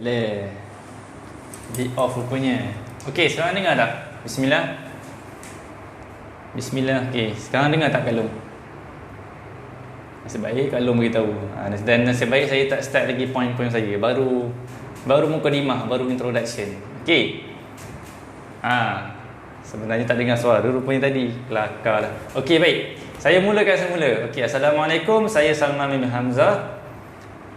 Le. Di off rupanya. Okey, sekarang dengar tak? Bismillah. Bismillah. Okey, sekarang dengar tak Kalung? Nasib baik Kalung beritahu. Dan nasib baik saya tak start lagi poin-poin saya. Baru mukadimah, baru introduction. Okey. Sebenarnya tak dengar suara rupanya tadi. Kelakar lah. Okey, baik. Saya mulakan semula. Okey, Assalamualaikum. Saya Salman bin Hamzah.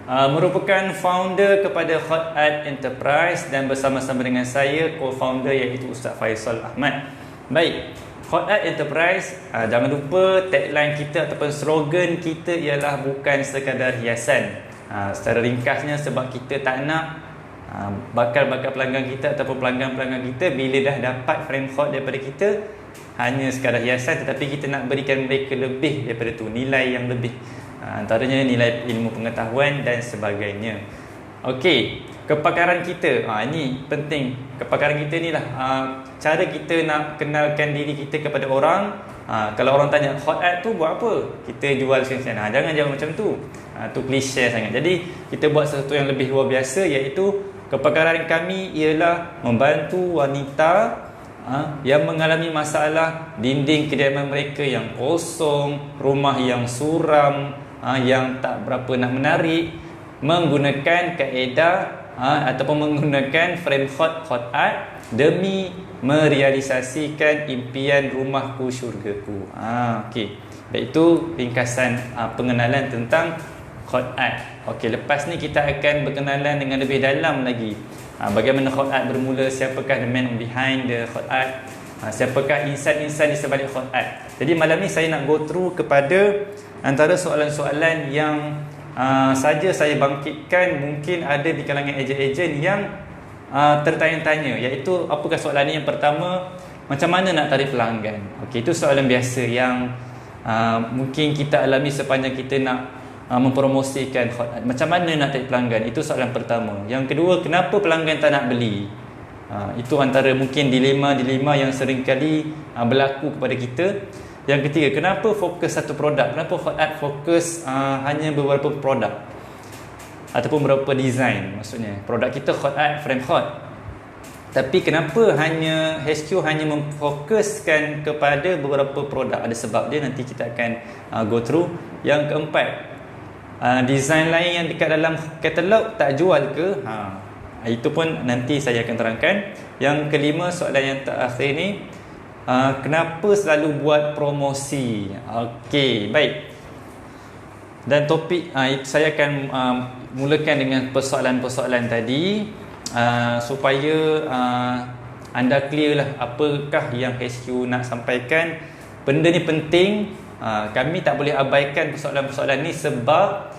Merupakan founder kepada Hot Art Enterprise dan bersama-sama dengan saya co-founder iaitu Ustaz Faisal Ahmad. Baik, Hot Art Enterprise, jangan lupa tagline kita ataupun slogan kita ialah bukan sekadar hiasan. Secara ringkasnya sebab kita tak nak bakal-bakal pelanggan kita ataupun pelanggan-pelanggan kita bila dah dapat frame hot daripada kita hanya sekadar hiasan, tetapi kita nak berikan mereka lebih daripada tu, nilai yang lebih. Antaranya nilai ilmu pengetahuan dan sebagainya. Okey, kepakaran kita. Ini penting. Kepakaran kita ni lah cara kita nak kenalkan diri kita kepada orang. Kalau orang tanya hot art tu buat apa? Kita jual sekian-sekian. Jangan jawab macam tu. Tu klise sangat. Jadi kita buat sesuatu yang lebih luar biasa, iaitu kepakaran kami ialah membantu wanita yang mengalami masalah dinding kediaman mereka yang kosong, rumah yang suram, yang tak berapa nak menarik, menggunakan kaedah ataupun menggunakan frame hot art demi merealisasikan impian rumahku syurgaku. Okey. Iaitu ringkasan pengenalan tentang hot art. Okey, lepas ni kita akan berkenalan dengan lebih dalam lagi. Bagaimana hot art bermula, siapakah the man behind the hot art, siapakah insan-insan di sebalik hot art. Jadi malam ni saya nak go through kepada antara soalan-soalan yang saja saya bangkitkan, mungkin ada di kalangan ejen-ejen yang tertanya-tanya, iaitu apakah soalan ni? Yang pertama, macam mana nak tarik pelanggan? Okey, itu soalan biasa yang mungkin kita alami sepanjang kita nak mempromosikan hot art. Macam mana nak tarik pelanggan? Itu soalan pertama. Yang kedua, kenapa pelanggan tak nak beli? Itu antara mungkin dilema-dilema yang seringkali berlaku kepada kita. Yang ketiga, kenapa fokus satu produk? Kenapa hot art fokus hanya beberapa produk ataupun beberapa design? Maksudnya produk kita hot art, frame hot, tapi kenapa HQ hanya memfokuskan kepada beberapa produk? Ada sebab dia, nanti kita akan go through. Yang keempat, design lain yang dekat dalam katalog tak jual ke? Itu pun nanti saya akan terangkan. Yang kelima, soalan yang terakhir ni, kenapa selalu buat promosi? Okey, baik. Dan topik saya akan mulakan dengan persoalan-persoalan tadi supaya anda clear lah apakah yang HQ nak sampaikan. Benda ni penting. Kami tak boleh abaikan persoalan-persoalan ni sebab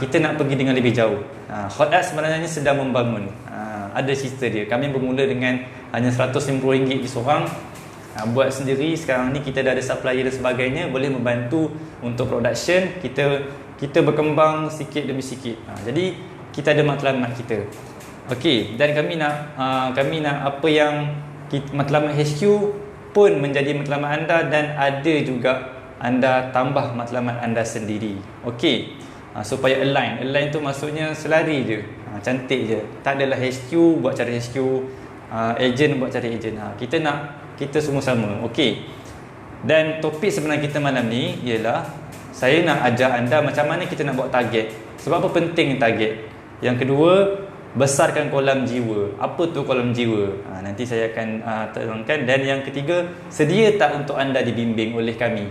kita nak pergi dengan lebih jauh. Hot art sebenarnya sedang membangun. Ada cerita dia. Kami bermula dengan hanya RM150 disorang, buat sendiri. Sekarang ni kita dah ada supplier dan sebagainya, boleh membantu untuk production. Kita berkembang sikit demi sikit. Jadi kita ada matlamat kita. Okey, dan kami nak apa yang matlamat HQ pun menjadi matlamat anda, dan ada juga anda tambah matlamat anda sendiri. Okey, supaya align tu maksudnya selari je, cantik je. Tak adalah HQ buat cara HQ, ejen buat cara ejen. Kita semua sama. Okey. Dan topik sebenarnya kita malam ni ialah saya nak ajar anda macam mana kita nak buat target. Sebab apa penting target? Yang kedua, besarkan kolam jiwa. Apa tu kolam jiwa? Nanti saya akan terangkan. Dan yang ketiga, sedia tak untuk anda dibimbing oleh kami?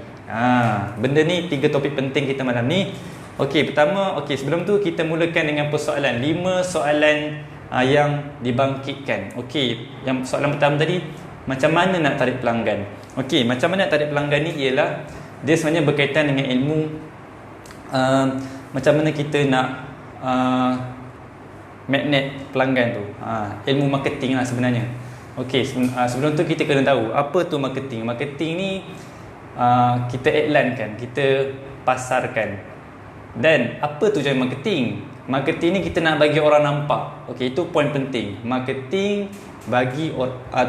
Benda ni 3 topik penting kita malam ni. Okey, pertama, sebelum tu kita mulakan dengan persoalan. 5 soalan yang dibangkitkan. Okey, yang soalan pertama tadi, macam mana nak tarik pelanggan? Okey, macam mana nak tarik pelanggan ni ialah dia sebenarnya berkaitan dengan ilmu macam mana kita nak magnet pelanggan tu. Ilmu marketing lah sebenarnya. Okey, sebelum tu kita kena tahu apa tu marketing. Marketing ni kita iklankan, kita pasarkan. Dan apa tujuan marketing? Marketing ni kita nak bagi orang nampak. Okey, itu poin penting. Marketing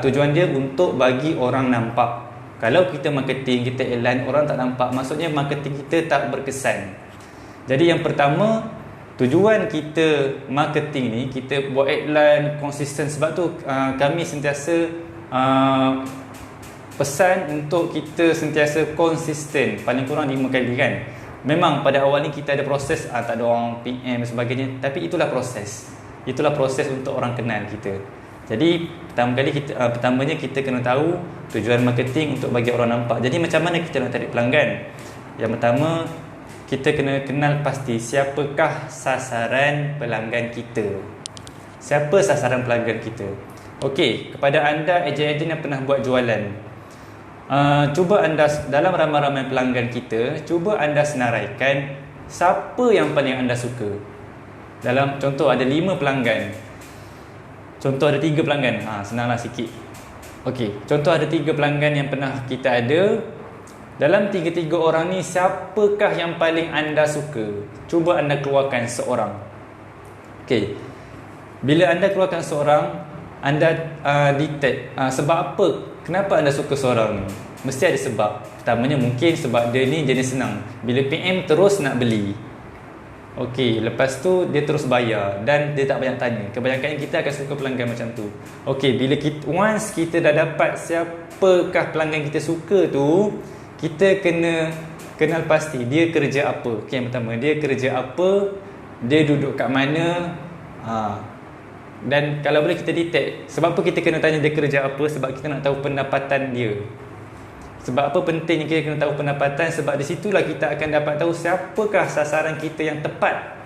tujuan dia untuk bagi orang nampak. Kalau kita marketing, kita iklan, orang tak nampak, maksudnya marketing kita tak berkesan. Jadi yang pertama, Tujuan kita marketing ni, kita buat iklan konsisten. Sebab tu kami sentiasa pesan untuk kita sentiasa konsisten, paling kurang 5 kali kan. Memang pada awal ni kita ada proses, tak ada orang PM dan sebagainya, tapi itulah proses. Itulah proses untuk orang kenal kita. Jadi pertamanya kita kena tahu tujuan marketing untuk bagi orang nampak. Jadi macam mana kita nak tarik pelanggan? Yang pertama, kita kena kenal pasti siapakah sasaran pelanggan kita. Siapa sasaran pelanggan kita? Okey, kepada anda ejen-ejen yang pernah buat jualan, cuba anda dalam ramai-ramai pelanggan kita, cuba anda senaraikan siapa yang paling anda suka. Dalam contoh ada 5 pelanggan, contoh ada 3 pelanggan, senanglah sikit. Okey, contoh ada 3 pelanggan yang pernah kita ada. Dalam 3 orang ni, siapakah yang paling anda suka? Cuba anda keluarkan seorang. Okey, bila anda keluarkan seorang, anda detect sebab apa, kenapa anda suka seorang ni. Mesti ada sebab. Pertamanya mungkin sebab dia ni jenis senang, bila PM terus nak beli. Okey, lepas tu dia terus bayar dan dia tak banyak tanya. Kebanyakan kita akan suka pelanggan macam tu. Okey, bila once kita dah dapat siapakah pelanggan kita suka tu, kita kena kenal pasti dia kerja apa. Okey, yang pertama, dia kerja apa, dia duduk kat mana. Dan kalau boleh kita detect. Sebab apa kita kena tanya dia kerja apa? Sebab kita nak tahu pendapatan dia. Sebab apa pentingnya kita kena tahu pendapatan? Sebab di situlah kita akan dapat tahu siapakah sasaran kita yang tepat.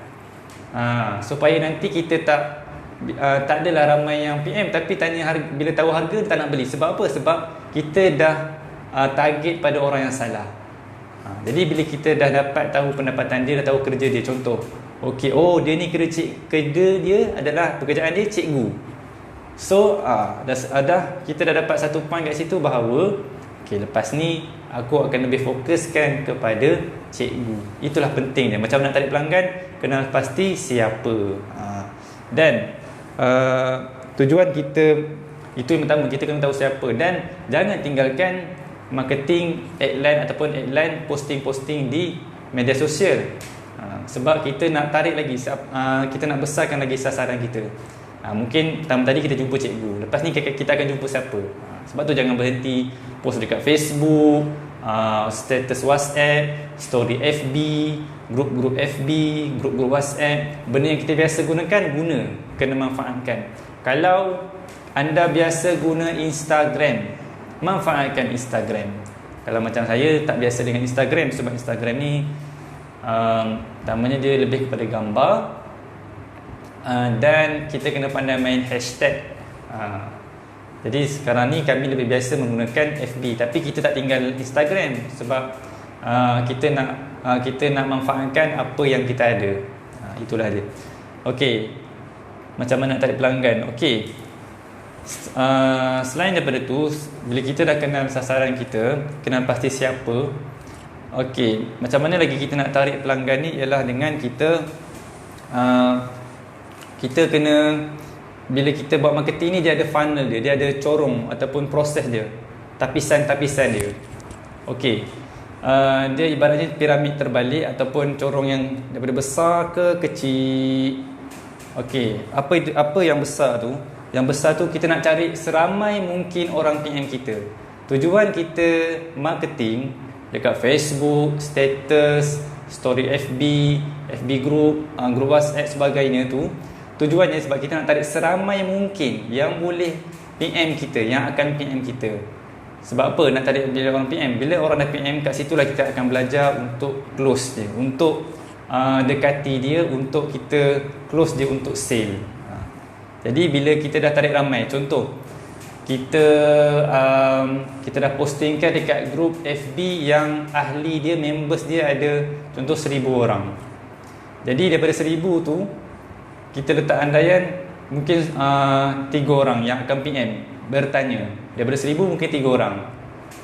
Supaya nanti kita tak adalah ramai yang PM tapi tanya harga, bila tahu harga dia tak nak beli. Sebab apa? Sebab kita dah target pada orang yang salah. Jadi bila kita dah dapat tahu pendapatan dia, dah tahu kerja dia, contoh, okey, dia ni kerja dia adalah pekerjaan dia cikgu. So kita dah dapat satu point kat situ bahawa okey, lepas ni aku akan lebih fokuskan kepada cikgu. Itulah penting dia. Macam nak tarik pelanggan, kenal pasti siapa. Dan tujuan kita itu yang pertama, kita kena tahu siapa. Dan jangan tinggalkan marketing iklan ataupun iklan posting-posting di media sosial. Sebab kita nak tarik lagi, kita nak besarkan lagi sasaran kita. Mungkin pertama tadi kita jumpa cikgu, lepas ni kita akan jumpa siapa. Sebab tu jangan berhenti post dekat Facebook, status WhatsApp, story FB, grup-grup FB, grup-grup WhatsApp. Benda yang kita biasa gunakan, kena manfaatkan. Kalau anda biasa guna Instagram, manfaatkan Instagram. Kalau macam saya tak biasa dengan Instagram, sebab Instagram ni pertamanya dia lebih kepada gambar, dan kita kena pandai main hashtag. Jadi sekarang ni kami lebih biasa menggunakan FB, tapi kita tak tinggal Instagram sebab kita nak manfaatkan apa yang kita ada. Itulah dia. Okey, macam mana nak tarik pelanggan? Okey, selain daripada tu, bila kita dah kenal sasaran kita, kenal pasti siapa. Okey, macam mana lagi kita nak tarik pelanggan ni ialah dengan kita kena, bila kita buat marketing ni, dia ada funnel dia ada corong ataupun proses dia, tapisan-tapisan dia. Okey, dia ibaratnya piramid terbalik ataupun corong yang daripada besar ke kecil. Okey, apa yang besar tu? Yang besar tu kita nak cari seramai mungkin orang PM kita. Tujuan kita marketing dekat Facebook, status, story FB group, group WhatsApp sebagainya tu, tujuannya sebab kita nak tarik seramai mungkin yang boleh PM kita, yang akan PM kita. Sebab apa nak tarik bila orang PM? Bila orang dah PM, kat situlah kita akan belajar untuk close dia, untuk dekati dia, untuk kita close dia untuk sale. Jadi bila kita dah tarik ramai, contoh kita dah postingkan dekat grup FB yang ahli dia, members dia ada contoh 1000 orang. Jadi daripada 1000 tu kita letak andaian mungkin 3 orang yang akan PM bertanya. Daripada 1000 mungkin 3 orang.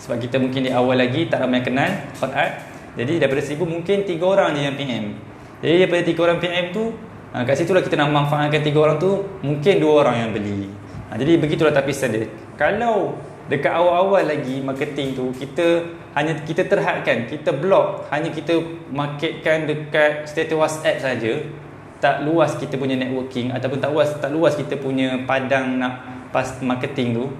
Sebab kita mungkin di awal lagi tak ramai kenal hot art. Jadi daripada 1000 mungkin 3 orang je yang PM. Jadi daripada 3 orang PM tu, kat situlah kita nak manfaatkan 3 orang tu, mungkin 2 orang yang beli. Jadi begitulah tapisan dia. Kalau dekat awal-awal lagi marketing tu, kita terhadkan, kita block, hanya kita marketkan dekat status WhatsApp saja, tak luas kita punya networking, ataupun tak luas kita punya padang nak pas marketing tu.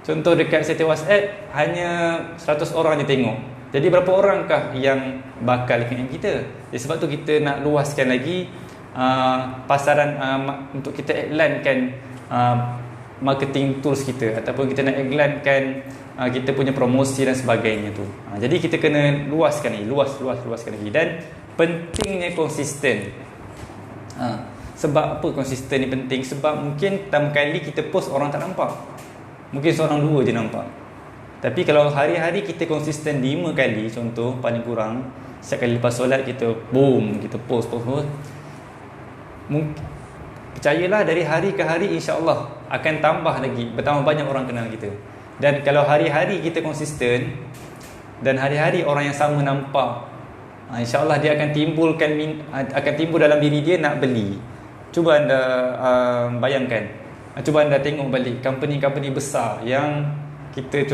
Contoh dekat setting WhatsApp hanya 100 orang je tengok. Jadi berapa orangkah yang bakal dengan kita? Jadi sebab tu kita nak luaskan lagi pasaran untuk kita iklankan marketing tools kita, ataupun kita nak iklankan kita punya promosi dan sebagainya tu. Jadi kita kena luaskan lagi, luaskan lagi. Dan pentingnya konsisten. Sebab apa konsisten ni penting? Sebab mungkin pertama kali kita post orang tak nampak, mungkin seorang dua je nampak. Tapi kalau hari-hari kita konsisten 5 kali, contoh paling kurang, setiap kali lepas solat kita boom, kita post. Percayalah dari hari ke hari insya-Allah akan tambah lagi, bertambah banyak orang kenal kita. Dan kalau hari-hari kita konsisten dan hari-hari orang yang sama nampak, insya-Allah dia akan timbul dalam diri dia nak beli. Cuba anda bayangkan, cuba anda tengok balik company-company besar yang kita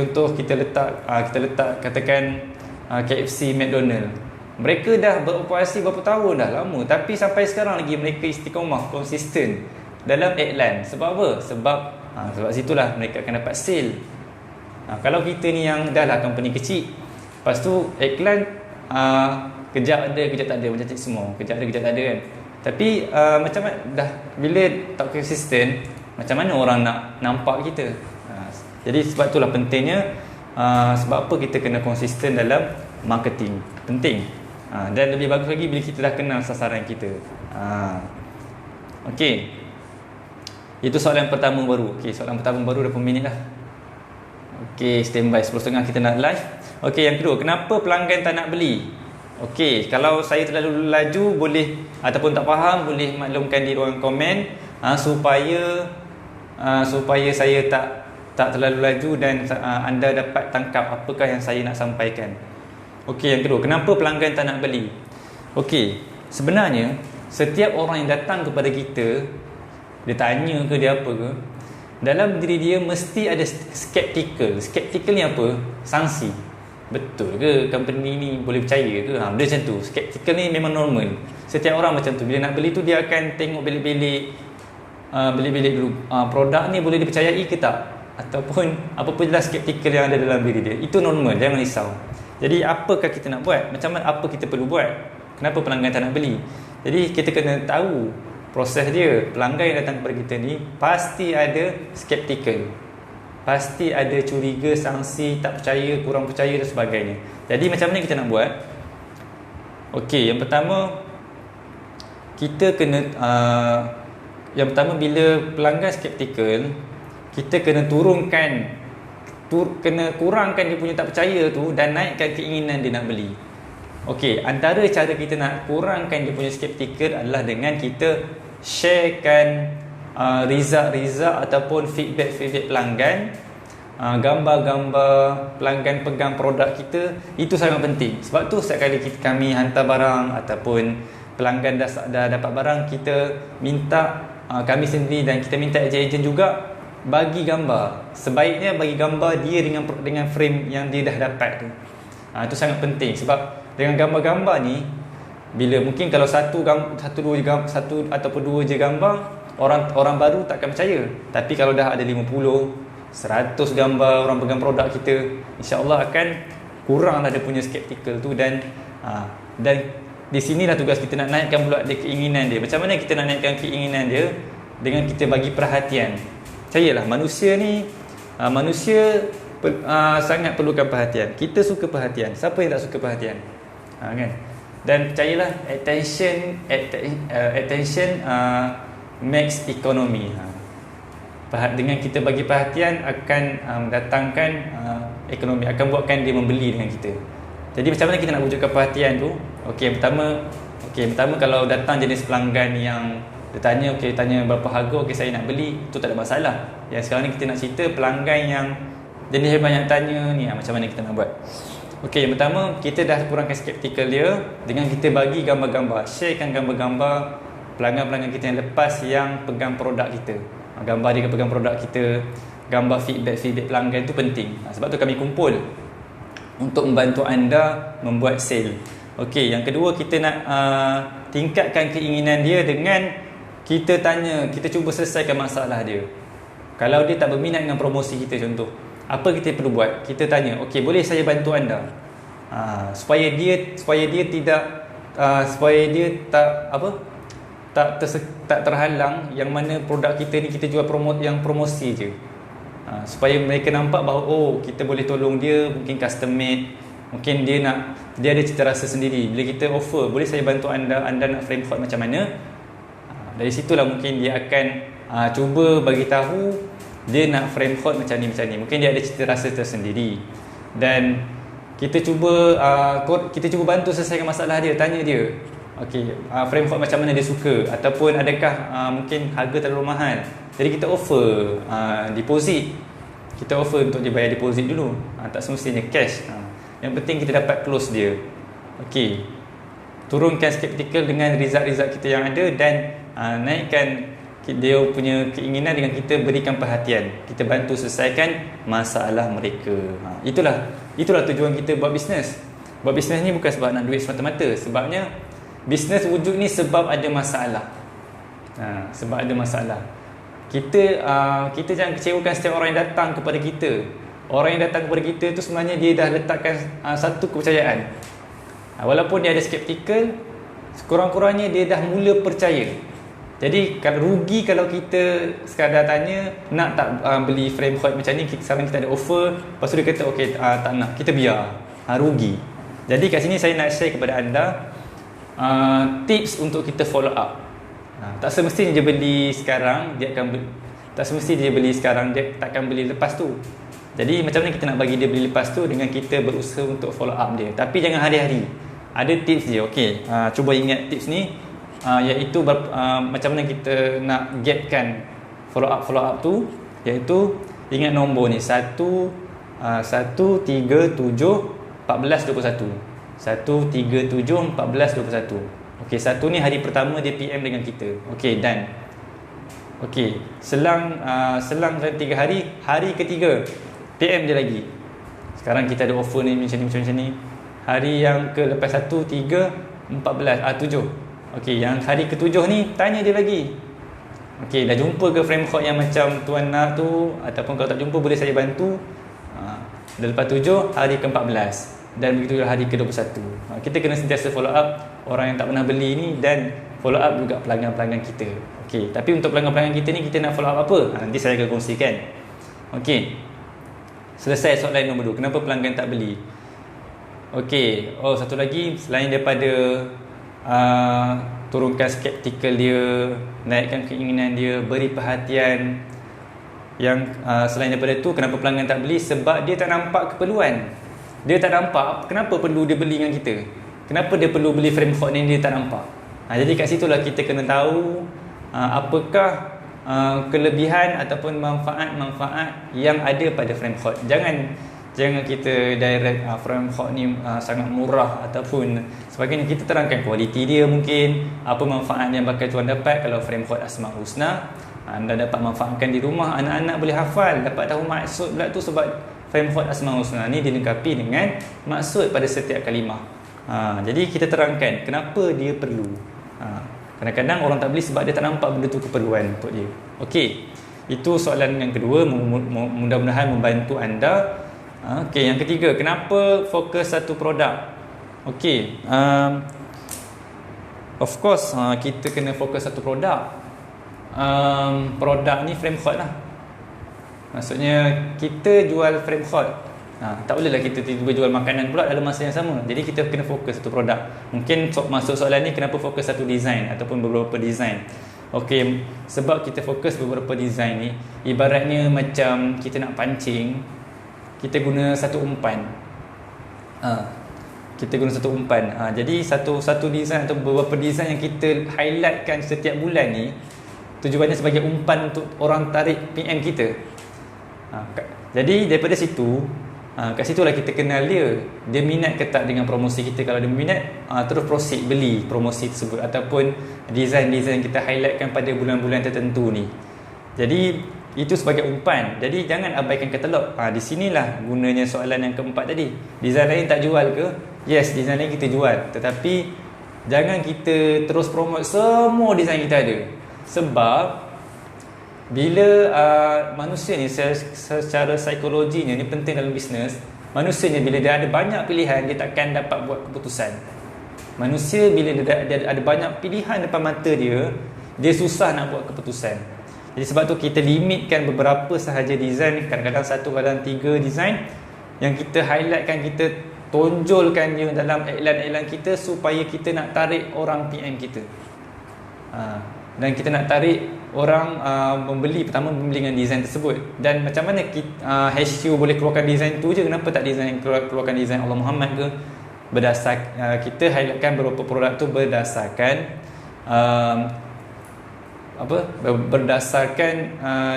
letak katakan KFC, McDonald. Mereka dah beroperasi berapa tahun dah, lama, tapi sampai sekarang lagi mereka istiqamah, konsisten dalam iklan. Sebab apa? Sebab situlah mereka akan dapat sale. Kalau kita ni yang dah lah company kecil, lepas tu iklan kejap ada, kejap tak ada, macam cik semua, kejap ada, kejap tak ada kan. Tapi macam mana dah bila tak konsisten, macam mana orang nak nampak kita? Jadi sebab itulah pentingnya, sebab apa kita kena konsisten dalam marketing. Penting. Dan lebih bagus lagi bila kita dah kenal sasaran kita. Okey. Itu soalan pertama baru. Okey, soalan pertama baru dah berapa minit dah. Okey, standby 10.30 kita nak live. Okey, yang kedua, kenapa pelanggan tak nak beli? Okey, kalau saya terlalu laju boleh, ataupun tak faham, boleh maklumkan di ruang komen supaya saya tak terlalu laju dan anda dapat tangkap apakah yang saya nak sampaikan. Okey, yang kedua, kenapa pelanggan tak nak beli? Okey, sebenarnya setiap orang yang datang kepada kita, dia tanya ke dia apa ke, dalam diri dia mesti ada skeptical. Skeptical ni apa? Sangsi. Betul ke company ni boleh percaya ke? Dia macam tu. Skeptical ni memang normal. Setiap orang macam tu. Bila nak beli tu dia akan tengok belik-belik dulu. Produk ni boleh dipercayai ke tak? Ataupun apa pun jelas skeptical yang ada dalam diri dia. Itu normal, jangan risau. Jadi apakah kita nak buat? Macam mana, apa kita perlu buat? Kenapa pelanggan tak nak beli? Jadi kita kena tahu proses dia. Pelanggan yang datang kepada kita ni pasti ada skeptical, pasti ada curiga, sangsi, tak percaya, kurang percaya dan sebagainya. Jadi macam mana kita nak buat? Okey, yang pertama kita kena yang pertama, bila pelanggan skeptical, kita kena kurangkan dia punya tak percaya tu dan naikkan keinginan dia nak beli. Okey, antara cara kita nak kurangkan dia punya skeptical adalah dengan kita sharekan result ataupun feedback pelanggan, gambar-gambar pelanggan pegang produk kita. Itu sangat penting. Sebab tu setiap kali kami hantar barang ataupun pelanggan dah dapat barang, kita minta kami sendiri dan kita minta ejen-ejen juga bagi gambar. Sebaiknya bagi gambar dia dengan frame yang dia dah dapat tu. Itu sangat penting. Sebab dengan gambar-gambar ni, bila mungkin kalau satu ataupun dua je gambar, orang baru takkan percaya. Tapi kalau dah ada 50, 100 gambar orang pegang produk kita, insya-Allah akan kuranglah dia punya skeptical tu. Dan di sinilah tugas kita nak naikkan pula dia keinginan dia. Macam mana kita nak naikkan keinginan dia? Dengan kita bagi perhatian. Percayalah, manusia sangat perlukan perhatian. Kita suka perhatian. Siapa yang tak suka perhatian? Kan? Dan percayalah, attention makes economy. Dengan kita bagi perhatian akan mendatangkan ekonomi, akan buatkan dia membeli dengan kita. Jadi macam mana kita nak wujudkan perhatian tu? Okey, pertama kalau datang jenis pelanggan yang dia tanya, tanya berapa harga, saya nak beli, tu tak ada masalah. Yang sekarang ni kita nak cerita pelanggan yang jenis yang banyak tanya ni, macam mana kita nak buat? Okey, yang pertama, kita dah kurangkan skeptical dia dengan kita bagi gambar-gambar, sharekan gambar-gambar pelanggan-pelanggan kita yang lepas yang pegang produk kita. Gambar dia pegang produk kita, gambar feedback pelanggan tu penting. Sebab tu kami kumpul untuk membantu anda membuat sale. Okey, yang kedua kita nak tingkatkan keinginan dia dengan kita tanya, kita cuba selesaikan masalah dia. Kalau dia tak berminat dengan promosi kita contoh, apa kita perlu buat? Kita tanya, okey, boleh saya bantu anda? Supaya dia tidak supaya dia tak terhalang, yang mana produk kita ni kita jual promosi je. Supaya mereka nampak bahawa oh, kita boleh tolong dia, mungkin custom made, mungkin dia ada cita rasa sendiri. Bila kita offer, boleh saya bantu anda nak frame hot macam mana, dari situlah mungkin dia akan cuba bagi tahu dia nak frame hot macam ni. Mungkin dia ada cita rasa tersendiri, dan kita cuba bantu selesaikan masalah dia. Tanya dia, okey, frame hot macam mana dia suka, ataupun adakah mungkin harga terlalu mahal. Jadi kita offer deposit. Kita offer untuk dia bayar deposit dulu. Tak semestinya cash. Yang penting kita dapat close dia. Okey, turunkan skeptikal dengan result-result kita yang ada, dan naikkan dia punya keinginan dengan kita berikan perhatian. Kita bantu selesaikan masalah mereka. Itulah tujuan kita buat bisnes. Buat bisnes ni bukan sebab nak duit semata-mata. Sebabnya bisnes wujud ni sebab ada masalah. Sebab ada masalah. Kita jangan kecewakan setiap orang yang datang kepada kita. Orang yang datang kepada kita tu sebenarnya dia dah letakkan satu kepercayaan. Walaupun dia ada skeptikal, sekurang-kurangnya dia dah mula percaya. Jadi kalau rugi kalau kita sekadar tanya nak tak beli frame hot macam ni, sekarang kita ada offer, lepas tu dia kata okey tak nak, kita biar, rugi. Jadi kat sini saya nak share kepada anda tips untuk kita follow up. Tak semestinya dia beli sekarang dia takkan beli lepas tu. Jadi macam mana kita nak bagi dia beli lepas tu? Dengan kita berusaha untuk follow up dia. Tapi jangan hari-hari. Ada tips dia. Okey, cuba ingat tips ni, iaitu macam mana kita nak getkan follow up tu, iaitu ingat nombor ni 1 3 7 14 21. 1 3 7 14 21. Okey, satu ni hari pertama dia PM dengan kita. Okey, dan okey, selang 3 hari, hari ketiga PM dia lagi. Sekarang kita ada offer ni macam ni. Hari yang ke lepas 1 3 14 7. Okey, yang hari ketujuh ni tanya dia lagi. Okey, dah jumpa ke frame hot yang macam tuan nak tu, ataupun kalau tak jumpa boleh saya bantu. Dan lepas 7 hari ke-14, dan begitu hari ke-21. Kita kena sentiasa follow up orang yang tak pernah beli ni, dan follow up juga pelanggan-pelanggan kita. Okey, tapi untuk pelanggan-pelanggan kita ni, kita nak follow up apa? Nanti saya akan kongsikan. Okey, selesai soalan nombor 2. Kenapa pelanggan tak beli? Okey, satu lagi selain daripada turunkan skeptikal dia, naikkan keinginan dia, beri perhatian. Yang selain daripada tu, kenapa pelanggan tak beli? Sebab dia tak nampak keperluan. Dia tak nampak kenapa perlu dia beli dengan kita. Kenapa dia perlu beli frame hot ni, dia tak nampak. Jadi kat situlah kita kena tahu apakah kelebihan ataupun manfaat-manfaat yang ada pada frame hot. Jangan kita direct frame hot ni sangat murah ataupun sebagainya. Kita terangkan kualiti dia, mungkin apa manfaat yang bakal tuan dapat kalau frame hot Asmaul Husna. Anda dapat manfaatkan di rumah, anak-anak boleh hafal, dapat tahu maksud pula tu. Sebab frame hot Asmaul Husna ni dilengkapi dengan maksud pada setiap kalimah. Jadi kita terangkan kenapa dia perlu. Kadang-kadang orang tak beli sebab dia tak nampak benda tu keperluan untuk dia. Okey, itu soalan yang kedua. Mudah-mudahan membantu anda. Okey, yang ketiga, kenapa fokus satu produk? Okey, of course kita kena fokus satu produk. Produk ni frame hot lah. Maksudnya kita jual frame hot, tak bolehlah kita tiba-tiba jual makanan pula dalam masa yang sama. Jadi kita kena fokus satu produk. Mungkin masuk soalan ni, kenapa fokus satu design ataupun beberapa design. Okey, sebab kita fokus beberapa design ni, ibaratnya macam kita nak pancing, kita guna satu umpan. Jadi satu design atau beberapa design yang kita highlightkan setiap bulan ni, tujuannya sebagai umpan untuk orang tarik PM kita. Jadi daripada situ, kat situlah kita kenal dia minat ke tak dengan promosi kita. Kalau dia minat, terus proceed beli promosi tersebut ataupun design-design kita highlightkan pada bulan-bulan tertentu ni. Jadi itu sebagai umpan. Jadi jangan abaikan katalog. Di sinilah gunanya soalan yang keempat tadi. Design lain tak jual ke? Yes, design lain kita jual, tetapi jangan kita terus promote semua design kita ada. Sebab bila manusia ni secara psikologinya ni penting dalam bisnes. Manusia ni bila dia ada banyak pilihan, dia takkan dapat buat keputusan. Manusia bila dia ada banyak pilihan depan mata dia susah nak buat keputusan. Jadi sebab tu kita limitkan beberapa sahaja design, kadang-kadang 1, kadang 3 design yang kita highlightkan, kita tonjolkan dia dalam iklan-iklan kita supaya kita nak tarik orang PM kita. Dan kita nak tarik orang pertama membeli dengan design tersebut. Dan macam mana HQ boleh keluarkan design tu je, kenapa tak keluarkan design Allah Muhammad ke? Kita highlightkan beberapa produk tu berdasarkan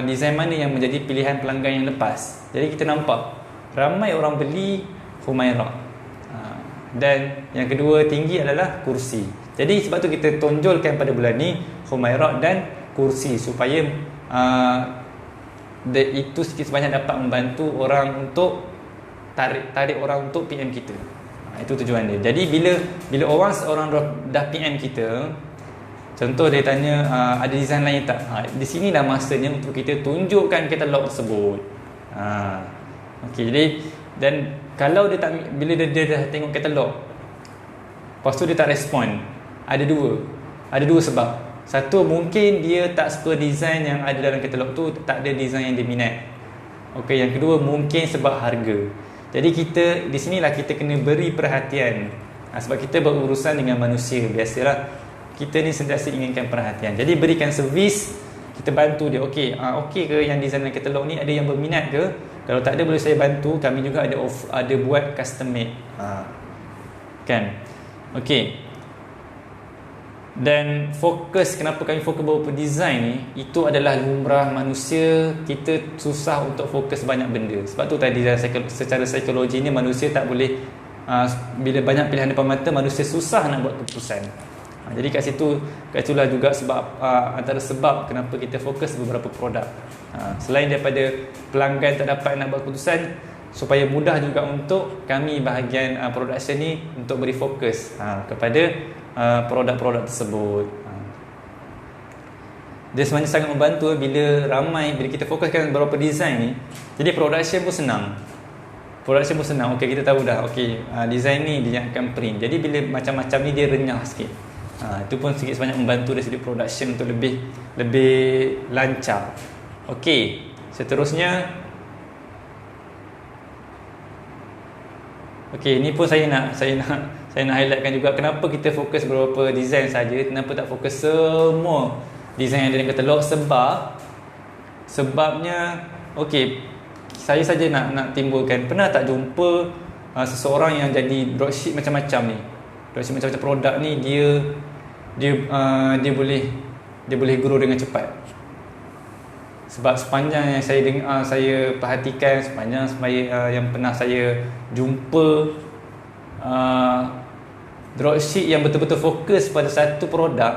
design mana yang menjadi pilihan pelanggan yang lepas. Jadi kita nampak ramai orang beli Humairah. Dan yang kedua tinggi adalah kursi. Jadi sebab tu kita tonjolkan pada bulan ni Humairah dan kursi, supaya itu sikit sebanyak dapat membantu orang untuk tarik orang untuk PM kita. Itu tujuan dia. Jadi bila seorang dah PM kita, contoh dia tanya ada design lain tak? Di sini dah masanya untuk kita tunjukkan katalog tersebut. Okey, jadi dan kalau dia tak, bila dia dah tengok katalog, lepas tu dia tak respon, ada dua sebab. Satu, mungkin dia tak suka design yang ada dalam katalog tu, tak ada design yang dia minat. Okey, yang kedua mungkin sebab harga. Jadi di sinilah kita kena beri perhatian. Sebab kita berurusan dengan manusia, biasalah kita ni sentiasa inginkan perhatian. Jadi berikan servis, kita bantu dia. Okey ke yang design dalam katalog ni, ada yang berminat ke? Kalau tak ada, boleh saya bantu. Kami juga ada buat custom made. Kan? Okey. Dan fokus, kenapa kami fokus beberapa design ni, itu adalah lumrah manusia. Kita susah untuk fokus banyak benda. Sebab tu tadi secara psikologi ni manusia tak boleh, bila banyak pilihan depan mata, manusia susah nak buat keputusan. Jadi kat itulah juga sebab, antara sebab kenapa kita fokus beberapa produk. Selain daripada pelanggan tak dapat nak buat keputusan, supaya mudah juga untuk kami bahagian production ni untuk beri fokus kepada produk-produk tersebut. Dia sebenarnya sangat membantu bila kita fokuskan beberapa design ni. Jadi production pun senang. Okey, kita tahu dah. Okey, design ni dia akan print. Jadi bila macam-macam ni dia renyah sikit. Itu pun sikit sebanyak membantu dari segi production untuk lebih lancar. Okey, seterusnya. Okey, ni pun saya nak highlightkan juga kenapa kita fokus beberapa design saja, kenapa tak fokus semua design yang ada dalam katalog. Sebabnya okey, saya saja nak timbulkan, pernah tak jumpa seseorang yang jadi dropship macam-macam ni, dropship macam-macam produk ni, dia boleh grow dengan cepat. Sebab sepanjang yang saya dengar, saya perhatikan, sepanjang yang pernah saya jumpa, dropship yang betul-betul fokus pada satu produk,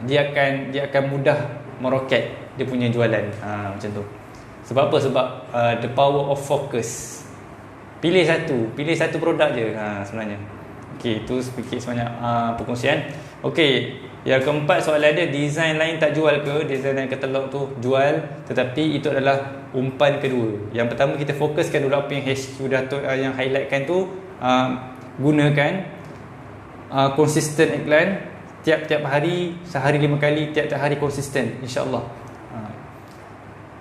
dia akan mudah meroket dia punya jualan. Macam tu. Sebab apa? Sebab the power of focus. Pilih satu produk je sebenarnya. Okey, itu sedikit sebanyak perkongsian. Okey, yang keempat soalan dia, design lain tak jual ke? Design dalam katalog tu jual, tetapi itu adalah umpan kedua. Yang pertama, kita fokuskan dulu apa yang HQ yang highlightkan tu, gunakan konsisten iklan tiap-tiap hari, sehari 5 kali, tiap-tiap hari konsisten, insya-Allah.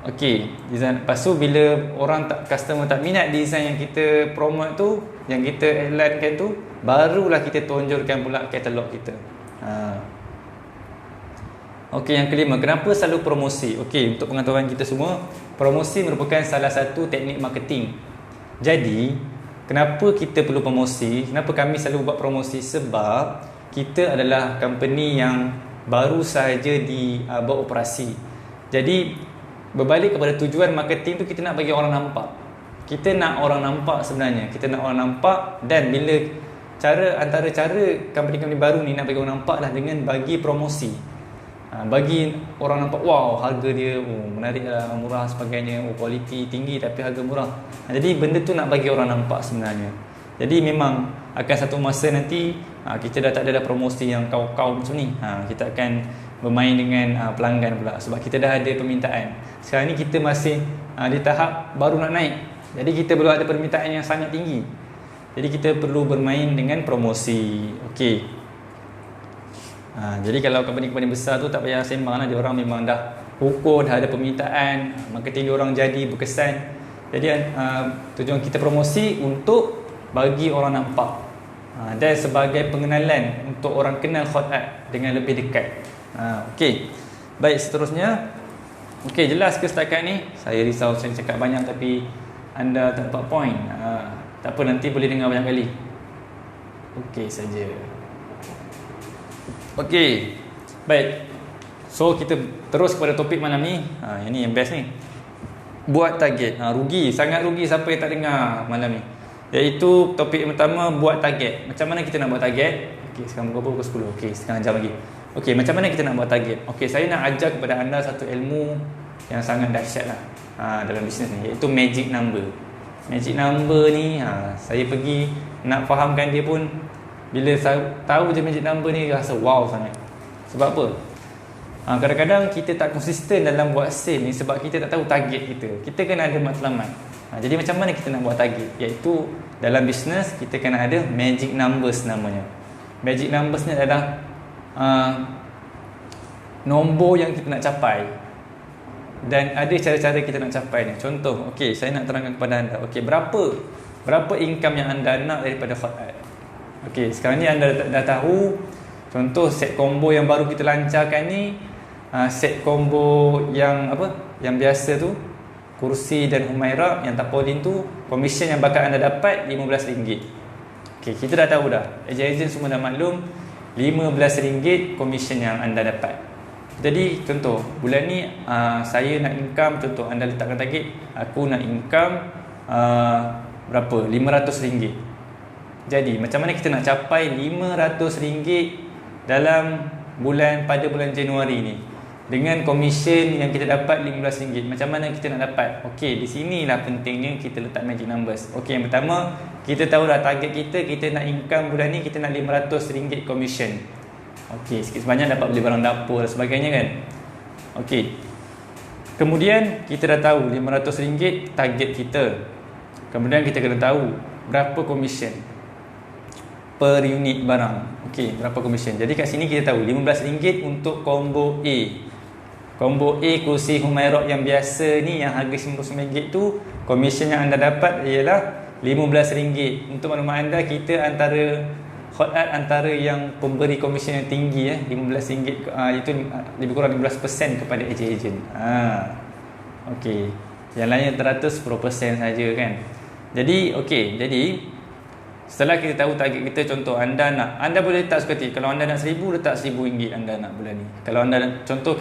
Okey, design. Lepas tu bila customer tak minat design yang kita promote tu, yang kita iklankan tu, barulah kita tonjolkan pula katalog kita. Okey, yang kelima, kenapa selalu promosi? Okey, untuk pengetahuan kita semua, promosi merupakan salah satu teknik marketing. Jadi, kenapa kita perlu promosi? Kenapa kami selalu buat promosi? Sebab kita adalah company yang baru sahaja beroperasi. Jadi, berbalik kepada tujuan marketing tu, kita nak bagi orang nampak. Kita nak orang nampak sebenarnya. Kita nak orang nampak, dan bila antara cara company baru ni nak bagi orang nampak lah dengan bagi promosi. Bagi orang nampak, wow, harga dia menarik lah, murah sebagainya, kualiti tinggi tapi harga murah. Jadi benda tu nak bagi orang nampak sebenarnya. Jadi memang akan satu masa nanti kita dah tak ada dah promosi yang kau-kau macam ni. Kita akan bermain dengan pelanggan pula, sebab kita dah ada permintaan. Sekarang ni kita masih di tahap baru nak naik, jadi kita belum ada permintaan yang sangat tinggi. Jadi kita perlu bermain dengan promosi. Okey. Jadi kalau company-company besar tu tak payah sembang lah, dia orang memang dah ukur, dah ada permintaan, marketing dia orang jadi berkesan. Jadi tujuan kita promosi untuk bagi orang nampak, dan sebagai pengenalan untuk orang kenal Hot Art dengan lebih dekat. Okey. Baik, seterusnya. Okey, jelas ke setakat ni? Saya risau saya cakap banyak tapi anda tak dapat point. Tak apa, nanti boleh dengar banyak kali. Okey saja. Okey. Baik. So kita terus kepada topik malam ni. Yang ni yang best ni. Buat target. Rugi, sangat rugi siapa yang tak dengar malam ni. Iaitu topik yang pertama, buat target. Macam mana kita nak buat target? Okey, sekarang pukul 10. Okey, setengah jam lagi. Okey, macam mana kita nak buat target? Okey, saya nak ajar kepada anda satu ilmu yang sangat dahsyat lah dalam bisnes ni, iaitu magic number. Magic number ni saya pergi nak fahamkan dia pun, bila saya tahu je magic number ni, rasa wow sangat. Sebab apa? Kadang-kadang kita tak konsisten dalam buat sale ni sebab kita tak tahu target kita. Kita kena ada matlamat. Jadi macam mana kita nak buat target? Iaitu dalam bisnes kita kena ada magic numbers namanya. Magic numbers ni adalah nombor yang kita nak capai, dan ada cara-cara kita nak capai ni. Contoh, okey, saya nak terangkan kepada anda. Okey, berapa income yang anda nak daripada Hot Art? Okey, sekarang ni anda dah tahu. Contoh set combo yang baru kita lancarkan ni, set combo yang yang biasa tu, kursi dan Humaira yang tapolin tu, komisen yang bakal anda dapat RM15. Okey, kita dah tahu dah. Ejen-ejen semua dah maklum, RM15 komisen yang anda dapat. Jadi contoh, bulan ni saya nak income, contoh anda letakkan target, aku nak income berapa? RM500. Jadi macam mana kita nak capai RM500 dalam pada bulan Januari ni dengan komisen yang kita dapat RM15? Macam mana kita nak dapat? Okey, di sinilah pentingnya kita letak magic numbers. Okey, yang pertama, kita tahu dah target kita nak income bulan ni, kita nak RM500 komisen. Okey, sikit sebanyak dapat beli barang dapur dan sebagainya kan. Okey. Kemudian kita dah tahu RM500 target kita. Kemudian kita kena tahu berapa komisen per unit barang. Okey, berapa komisen. Jadi kat sini kita tahu RM15 untuk combo A. Combo A kursi Humaira yang biasa ni yang harga RM99 tu, komisen yang anda dapat ialah RM15. Untuk maklumat anda, kita Hot Art antara yang pemberi komisen yang tinggi, RM15, itu lebih kurang 15% kepada ejen-ejen. Okey. Yang lainnya teratur 10% saja kan. Jadi okey, jadi setelah kita tahu target kita, contoh anda boleh letak seperti, kalau anda nak RM1,000, letak RM1,000 anda nak bulan ni. Kalau anda contoh,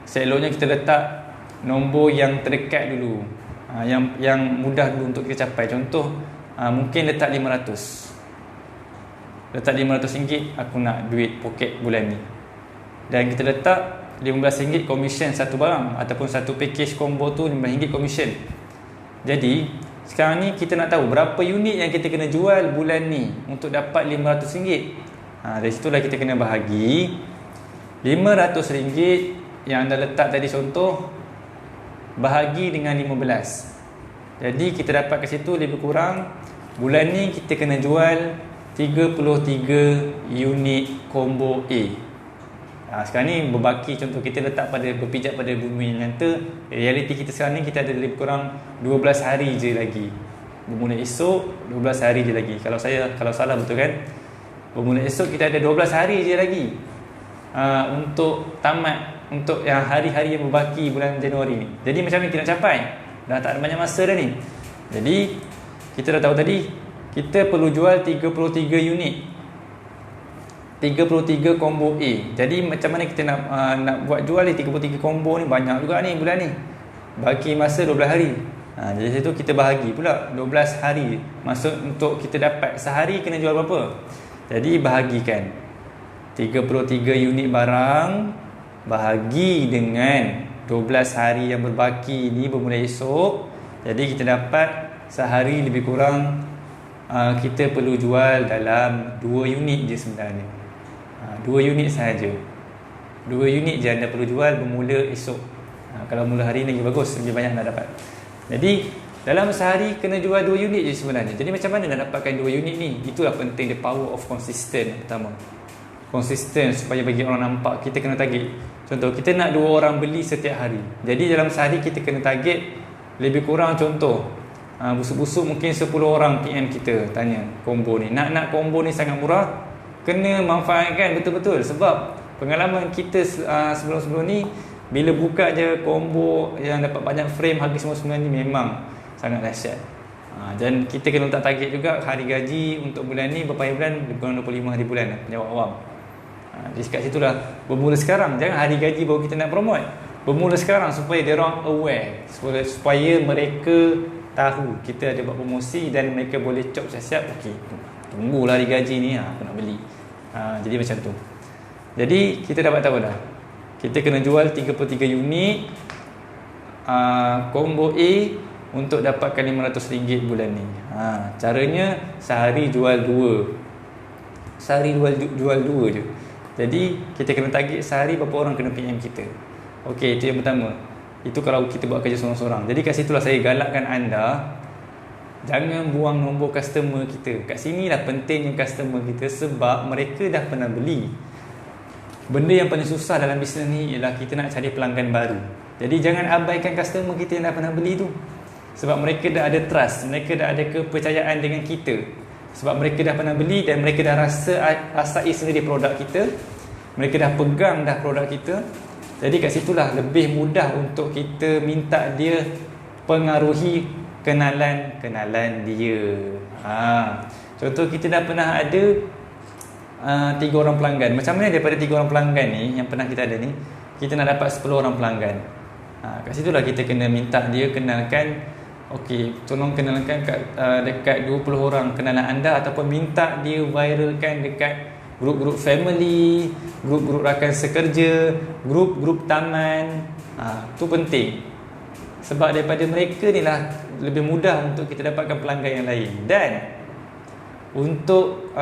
seloknya kita letak nombor yang terdekat dulu, yang mudah dulu untuk kita capai. Contoh mungkin letak RM500. Letak RM500, aku nak duit poket bulan ni. Dan kita letak RM15 komisen satu barang, ataupun satu package combo tu RM15 komisen. Jadi sekarang ni kita nak tahu berapa unit yang kita kena jual bulan ni untuk dapat RM500. Dari situlah kita kena bahagi RM500 yang anda letak tadi contoh, bahagi dengan 15. Jadi kita dapat ke situ lebih kurang bulan ni kita kena jual 33 unit combo A. Sekarang ni berbaki, contoh kita letak berpijak pada bumi yang nyata. Realiti kita sekarang ni kita ada lebih kurang 12 hari je lagi. Bermula esok 12 hari je lagi. Kalau salah betul kan? Bermula esok kita ada 12 hari je lagi untuk tamat, untuk yang hari-hari yang berbaki bulan Januari ni. Jadi macam mana kita nak capai? Dah tak ada banyak masa dah ni. Jadi kita dah tahu tadi kita perlu jual 33 unit, 33 combo A. Jadi macam mana kita nak buat jual ni 33 combo ni? Banyak juga ni bulan ni, bagi masa 12 hari. Jadi situ kita bahagi pula 12 hari. Maksud untuk kita dapat sehari kena jual berapa? Jadi bahagikan 33 unit barang bahagi dengan 12 hari yang berbaki ni bermula esok. Jadi kita dapat sehari lebih kurang kita perlu jual dalam 2 unit je sebenarnya. 2 unit sahaja. 2 unit je anda perlu jual bermula esok. Kalau mula hari ni lagi bagus, lebih banyak anda dapat. Jadi dalam sehari kena jual 2 unit je sebenarnya. Jadi macam mana nak dapatkan 2 unit ni? Itulah penting, the power of consistent pertama. Konsisten supaya bagi orang nampak kita kena target. Contoh, kita nak 2 orang beli setiap hari. Jadi dalam sehari kita kena target lebih kurang, contoh busuk-busuk mungkin 10 orang PM kita tanya combo ni. Nak combo ni sangat murah, kena manfaatkan betul-betul. Sebab pengalaman kita sebelum-sebelum ni, bila buka je combo yang dapat banyak frame harga RM99 ni memang sangat dahsyat. Dan kita kena letak target juga hari gaji untuk bulan ni berapa hari bulan, lebih kurang 25 hari bulan jawab awam. Jadi kat situlah bermula sekarang. Jangan hari gaji baru kita nak promote. Bermula sekarang supaya dia orang aware, supaya mereka tahu kita ada buat promosi dan mereka boleh cop siap-siap. Okey, tunggulah hari gaji ni, aku nak beli. Jadi macam tu. Jadi kita dapat tahu dah, kita kena jual 33 unit combo A untuk dapatkan RM500 bulan ni. Caranya sehari jual 2. Sehari jual 2 je. Jadi kita kena target sehari berapa orang kena PM kita. Okey, itu yang pertama. Itu kalau kita buat kerja seorang-seorang. Jadi kat situlah saya galakkan anda, jangan buang nombor customer kita. Kat sinilah pentingnya customer kita, sebab mereka dah pernah beli. Benda yang paling susah dalam bisnes ni ialah kita nak cari pelanggan baru. Jadi jangan abaikan customer kita yang dah pernah beli tu. Sebab mereka dah ada trust, mereka dah ada kepercayaan dengan kita. Sebab mereka dah pernah beli dan mereka dah rasai sendiri produk kita. Mereka dah pegang dah produk kita. Jadi kat situlah lebih mudah untuk kita minta dia pengaruhi kenalan dia. Contoh, kita dah pernah ada 3 orang pelanggan. Macam mana daripada 3 orang pelanggan ni yang pernah kita ada ni, kita nak dapat 10 orang pelanggan? Kat situlah kita kena minta dia kenalkan. Okey, tolong kenalkan dekat 20 orang kenalan anda, ataupun minta dia viralkan dekat grup-grup family, grup-grup rakan sekerja, grup-grup taman. Tu penting. Sebab daripada mereka ni lah lebih mudah untuk kita dapatkan pelanggan yang lain. Dan untuk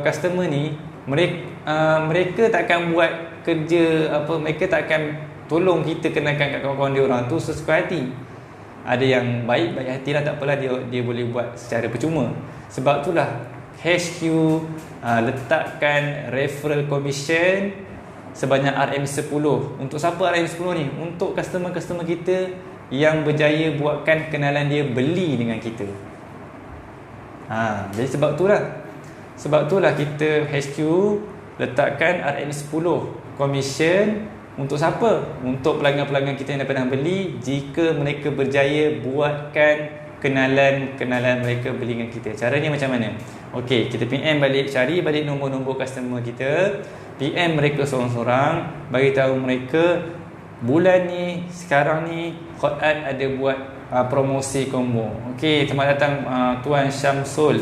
customer ni, mereka takkan buat kerja mereka takkan tolong kita kenalkan kat kawan-kawan dia orang tu sesuka hati. Ada yang baik hati lah, tak apalah, dia boleh buat secara percuma. Sebab itulah HQ letakkan referral commission sebanyak RM10. Untuk siapa RM10 ni? Untuk customer-customer kita yang berjaya buatkan kenalan dia beli dengan kita. Jadi sebab itulah kita HQ letakkan RM10 commission. Untuk siapa? Untuk pelanggan-pelanggan kita yang dah pernah beli, jika mereka berjaya buatkan kenalan mereka beli dengan kita. Caranya macam mana? Okey, kita PM balik, cari balik nombor-nombor customer kita, PM mereka seorang-seorang, bagi tahu mereka bulan ni, sekarang ni Hot Art ada buat promosi combo. Okey, selamat datang Tuan Syamsul.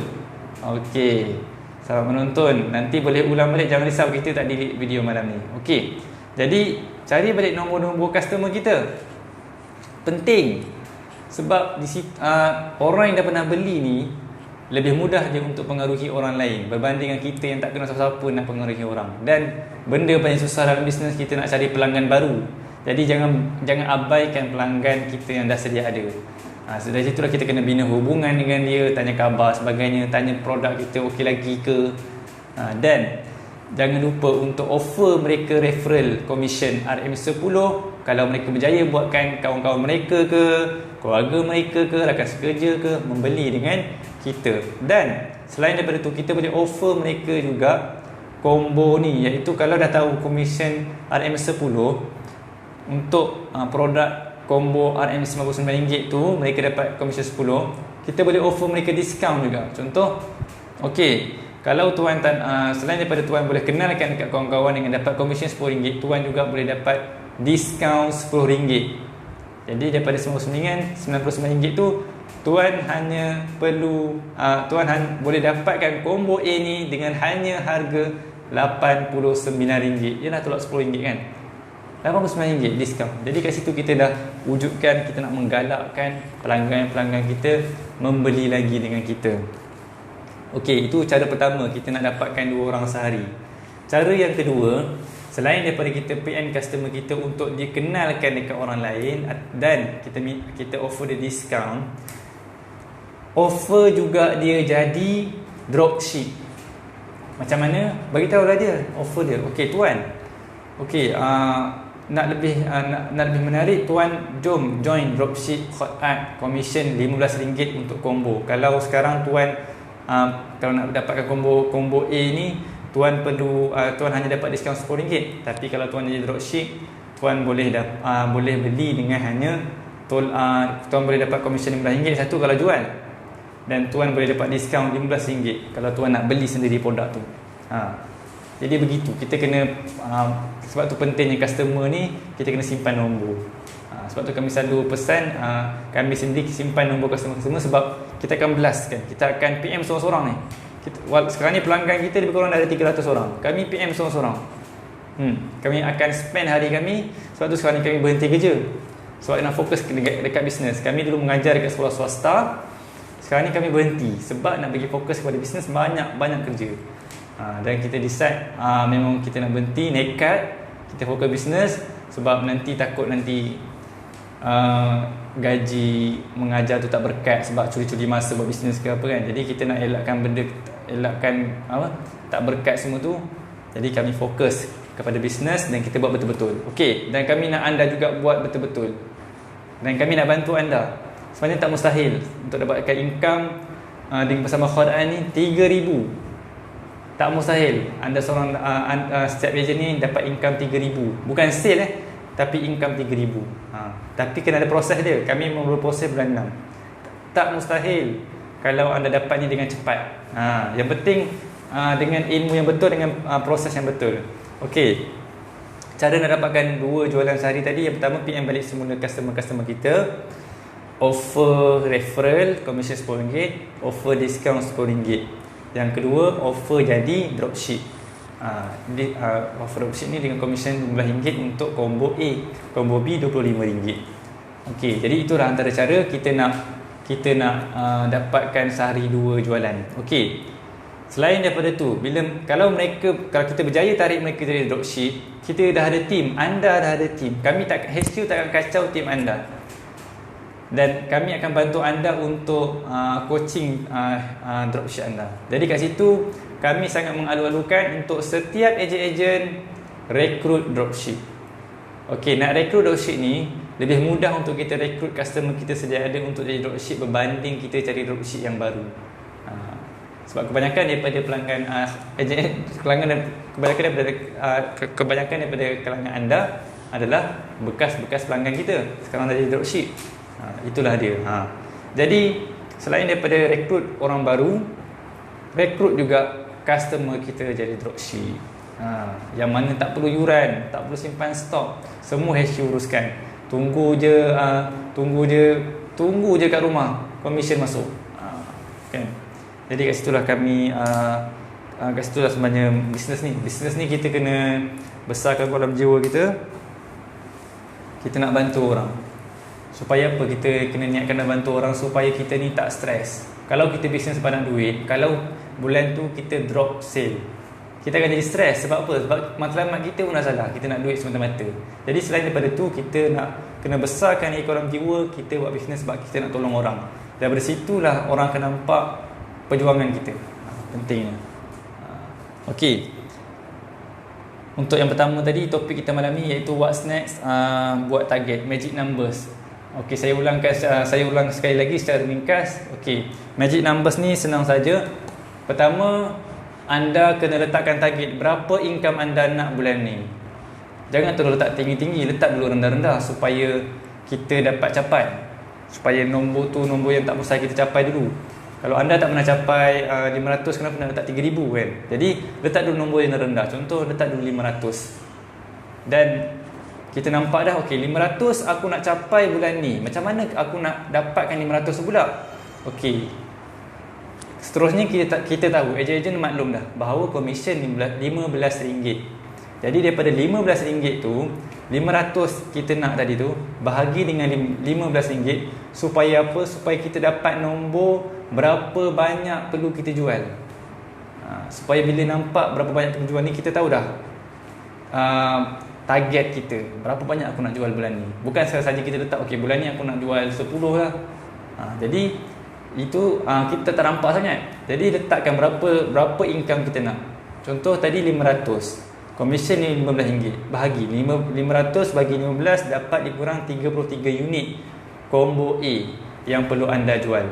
Okey, selamat menonton. Nanti boleh ulang balik, jangan risau, kita tak delete video malam ni. Okey. Jadi cari balik nombor-nombor customer kita. Penting. Sebab orang yang dah pernah beli ni lebih mudah je untuk pengaruhi orang lain berbanding dengan kita yang tak kenal siapa-siapa nak pengaruhi orang. Dan benda paling susah dalam bisnes, kita nak cari pelanggan baru. Jadi jangan abaikan pelanggan kita yang dah sedia ada. Dari situlah kita kena bina hubungan dengan dia, tanya khabar sebagainya, tanya produk kita okey lagi ke. Dan jangan lupa untuk offer mereka referral commission RM10 kalau mereka berjaya buatkan kawan-kawan mereka ke, keluarga mereka ke, rakan sekerja ke membeli dengan kita. Dan selain daripada tu, kita boleh offer mereka juga combo ni, iaitu kalau dah tahu commission RM10 untuk produk combo RM99 tu, mereka dapat commission 10, kita boleh offer mereka diskaun juga. Contoh, okey, kalau tuan selain daripada tuan boleh kenalkan dekat kawan-kawan dengan dapat komisen RM10, tuan juga boleh dapat diskaun RM10. Jadi daripada RM99 tu, tuan hanya perlu boleh dapatkan combo A ni dengan hanya harga RM89. Yalah, tolak RM10 kan, RM89 diskaun. Jadi kat situ kita dah wujudkan, kita nak menggalakkan pelanggan-pelanggan kita membeli lagi dengan kita. Okey, itu cara pertama kita nak dapatkan 2 orang sehari. Cara yang kedua, selain daripada kita PM customer kita untuk dikenalkan dekat orang lain dan kita offer dia discount, offer juga dia jadi dropship. Macam mana? Bagi tahulah dia, offer dia. Okey tuan. Okey, nak lebih menarik, tuan jom join dropship Hot Art, commission RM15 untuk combo. Kalau sekarang tuan kalau nak dapatkan combo A ni, tuan hanya dapat diskaun RM10. Tapi kalau tuan jadi dropship, tuan boleh beli dengan hanya tuan boleh dapat komisen RM15 satu kalau jual, dan tuan boleh dapat diskaun RM15 kalau tuan nak beli sendiri produk tu. Jadi begitu, kita kena sebab tu pentingnya customer ni kita kena simpan nombor. Sebab tu kami selalu pesan kami sendiri simpan nombor customer sebab kita akan blast kan. Kita akan PM seorang-seorang ni. Sekarang ni pelanggan kita lebih kurang ada 300 orang. Kami PM seorang-seorang. Kami akan spend hari kami. Sebab tu sekarang ni kami berhenti kerja. Sebab nak fokus dekat bisnes. Kami dulu mengajar dekat sekolah swasta. Sekarang ni kami berhenti sebab nak bagi fokus kepada bisnes, banyak kerja. Dan kita decide memang kita nak berhenti, nekat kita fokus bisnes sebab nanti takut gaji mengajar tu tak berkat sebab curi-curi masa buat bisnes ke apa kan. Jadi kita nak elakkan tak berkat semua tu. Jadi kami fokus kepada bisnes dan kita buat betul-betul. Okey, dan kami nak anda juga buat betul-betul. Dan kami nak bantu anda. Sebenarnya tak mustahil untuk dapatkan income bersama Khodan ni 3,000. Tak mustahil. Anda seorang setiap ejen ni dapat income 3,000. Bukan sale tapi income 3,000. Tapi kena ada proses dia. Kami memang berproses bulan 6. Tak mustahil kalau anda dapat ni dengan cepat. Yang penting dengan ilmu yang betul, dengan proses yang betul. Okey. Cara nak dapatkan 2 jualan sehari tadi, yang pertama PM balik semula customer kita. Offer referral komisen RM10, offer discount RM10. Yang kedua, offer jadi dropship. Offer dropship ni dengan komisen RM15 untuk combo A, combo B RM25. Okey, jadi itulah antara cara kita nak dapatkan sehari 2 jualan. Okey. Selain daripada tu, kalau kita berjaya tarik mereka dari dropship, kita dah ada team, anda dah ada team. HQ tak akan kacau team anda. Dan kami akan bantu anda untuk coaching dropship anda. Jadi kat situ kami sangat mengalu-alukan untuk setiap ejen-ejen rekrut dropship. Okey, nak rekrut dropship ni lebih mudah untuk kita rekrut customer kita sedia ada untuk jadi dropship berbanding kita cari dropship yang baru. Sebab kebanyakan daripada pelanggan kebanyakan daripada kalangan anda adalah bekas-bekas pelanggan kita. Sekarang dah jadi dropship. Itulah dia. Jadi selain daripada rekrut orang baru, rekrut juga customer kita jadi dropship. Yang mana tak perlu yuran, tak perlu simpan stok, semua HQ uruskan. Tunggu je kat rumah komisen masuk. Kan? Jadi kat situlah kami kat situlah sebenarnya bisnes ni kita kena besarkan dalam jiwa kita. Kita nak bantu orang. Supaya apa? Kita kena niatkan nak bantu orang supaya kita ni tak stres. Kalau kita bisnes banyak duit, kalau bulan tu kita drop sale, kita akan jadi stres. Sebab apa? Sebab matlamat kita pun dah salah. Kita nak duit semata-mata. Jadi selain daripada tu, kita nak kena besarkan ekonomi jiwa. Kita buat bisnes sebab kita nak tolong orang. Daripada situlah orang akan nampak perjuangan kita. Pentingnya. Okey. Untuk yang pertama tadi, topik kita malam ni iaitu what's next, buat target, magic numbers. Okey, saya ulang sekali lagi secara ringkas. Okey, magic numbers ni senang saja. Pertama, anda kena letakkan target berapa income anda nak bulan ni. Jangan terus letak tinggi-tinggi, letak dulu rendah-rendah supaya kita dapat capai. Supaya nombor tu nombor yang tak mustahil kita capai dulu. Kalau anda tak pernah capai 500, kenapa nak letak 3,000 kan? Jadi letak dulu nombor yang rendah. Contoh letak dulu 500. Dan kita nampak dah, okey 500 aku nak capai bulan ni. Macam mana aku nak dapatkan 500 pula? Okey. Seterusnya kita tahu, ejen-ejen maklum dah bahawa komisen RM15. Jadi daripada RM15 tu, 500 kita nak tadi tu bahagi dengan RM15 supaya apa? Supaya kita dapat nombor berapa banyak perlu kita jual. supaya bila nampak berapa banyak penjual ni, kita tahu dah target kita, berapa banyak aku nak jual bulan ni. Bukan saja kita letak okey bulan ni aku nak jual 10 lah. Jadi itu kita tak nampak sangat. Jadi letakkan berapa income kita nak. Contoh tadi 500, komisen ni RM15, bahagi 500 bagi 15 dapat dikurang 33 unit combo A yang perlu anda jual.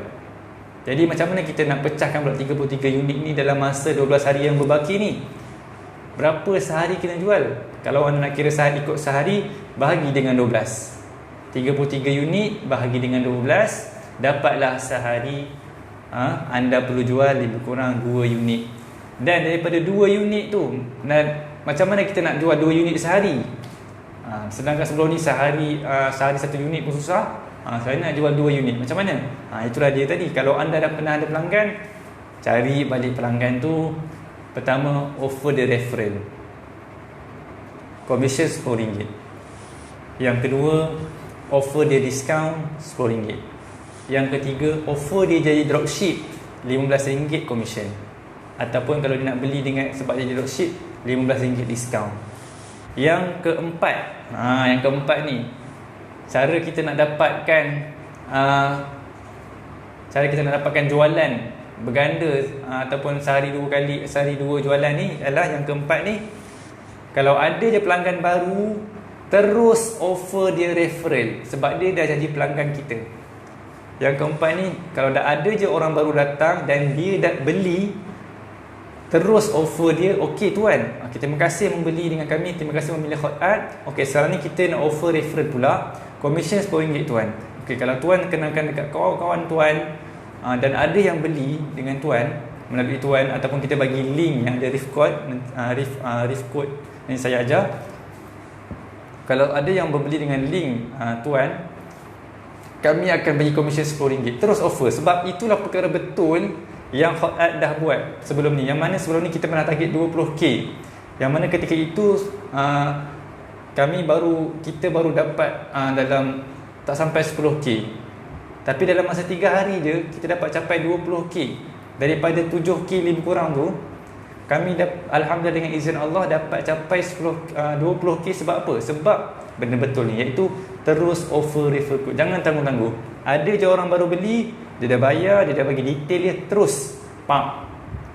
Jadi macam mana kita nak pecahkan pula 33 unit ni dalam masa 12 hari yang berbaki ni? Berapa sehari kita jual? Kalau anda nak kira sehari, ikut sehari, bahagi dengan 12. 33 unit bahagi dengan 12, dapatlah sehari anda perlu jual lebih kurang 2 unit. Dan daripada 2 unit tu, macam mana kita nak jual 2 unit sehari? Sedangkan sebelum ni sehari 1 unit pun susah. Saya nak jual 2 unit, macam mana? Itulah dia tadi. Kalau anda dah pernah ada pelanggan, cari balik pelanggan tu. Pertama, offer the referral, commission RM10. Yang kedua, offer dia discount RM10. Yang ketiga, offer dia jadi dropship RM15 commission. Ataupun kalau dia nak beli dengan sebab dia jadi dropship, RM15 discount. Yang keempat, ni cara kita nak dapatkan jualan berganda ataupun sehari 2 jualan ni adalah yang keempat ni. Kalau ada je pelanggan baru, terus offer dia referral sebab dia dah jadi pelanggan kita. Yang keempat ni, kalau dah ada je orang baru datang dan dia dah beli, terus offer dia, okey tuan, terima kasih membeli dengan kami, terima kasih memilih Hot Art. Okey, sekarang ni kita nak offer referral pula, commission RM10 tuan. Okey, kalau tuan kenalkan dekat kawan-kawan tuan, dan ada yang beli dengan tuan melalui tuan, ataupun kita bagi link yang ada riff code yang saya ajar. Kalau ada yang membeli dengan link tuan, kami akan bagi komisen RM10. Terus offer. Sebab itulah perkara betul yang Hot Art dah buat sebelum ni. Yang mana sebelum ni kita pernah target 20k. Yang mana ketika itu kita baru dapat dalam tak sampai 10k. Tapi dalam masa 3 hari je kita dapat capai 20k. Daripada 7k lebih kurang tu, kami alhamdulillah dengan izin Allah dapat capai 20k. Sebab apa? Sebab benda betul ni, iaitu terus offer referral code. Jangan tangguh-tangguh. Ada je orang baru beli, dia dah bayar, dia dah bagi detail dia, terus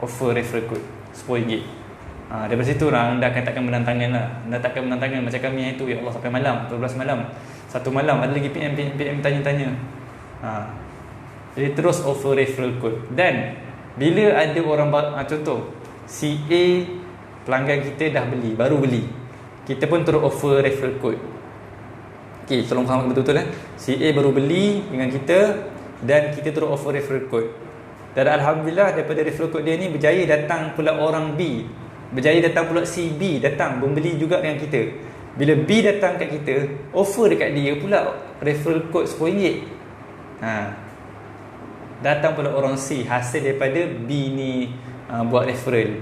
offer referral code RM10. Daripada situ anda akan takkan menang tangan lah. Anda takkan menang tangan macam kami itu, ya Allah, sampai malam, 12 malam, 1 malam ada lagi PM tanya-tanya. Jadi terus offer referral code. Dan bila ada orang contoh si A, pelanggan kita dah beli, baru beli, kita pun terus offer referral code. Okey, tolong faham betul-betul si A baru beli dengan kita dan kita terus offer referral code. Dan alhamdulillah daripada referral code dia ni berjaya datang pula orang B, berjaya datang pula si B, datang membeli juga dengan kita. Bila B datang kat kita, offer dekat dia pula referral code RM10. Datang pula orang C, hasil daripada B ni buat referral,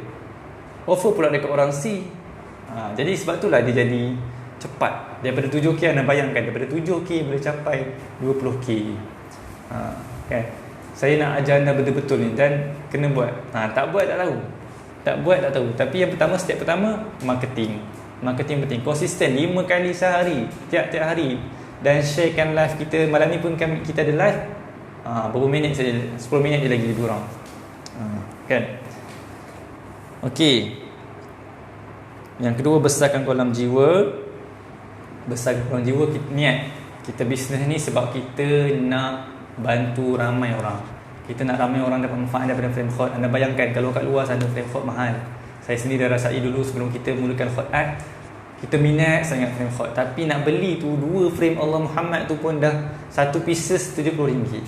offer pula dekat orang C. Jadi sebab itulah dia jadi cepat. Daripada 7k, anda bayangkan daripada 7k boleh capai 20k. Kan? Saya nak ajar anda betul-betul ni dan kena buat. Tak buat tak tahu. Tapi yang pertama, step pertama, marketing penting. Konsisten 5 kali sehari, tiap-tiap hari. Dan sharekan live kita. Malam ni pun kita ada live berapa minit saja, 10 minit je lagi lebih kurang. Kan? Okey. Yang kedua, besarkan kolam jiwa. Kita niat kita bisnes ni sebab kita nak bantu ramai orang. Kita nak ramai orang dapat manfaat daripada frame Hot. Anda bayangkan kalau kat luar sana frame Hot mahal. Saya sendiri dah rasai dulu sebelum kita mulakan Hot Art. Kita minat sangat frame Hot, tapi nak beli tu 2 frame Allah Muhammad tu pun dah 1 pieces RM70.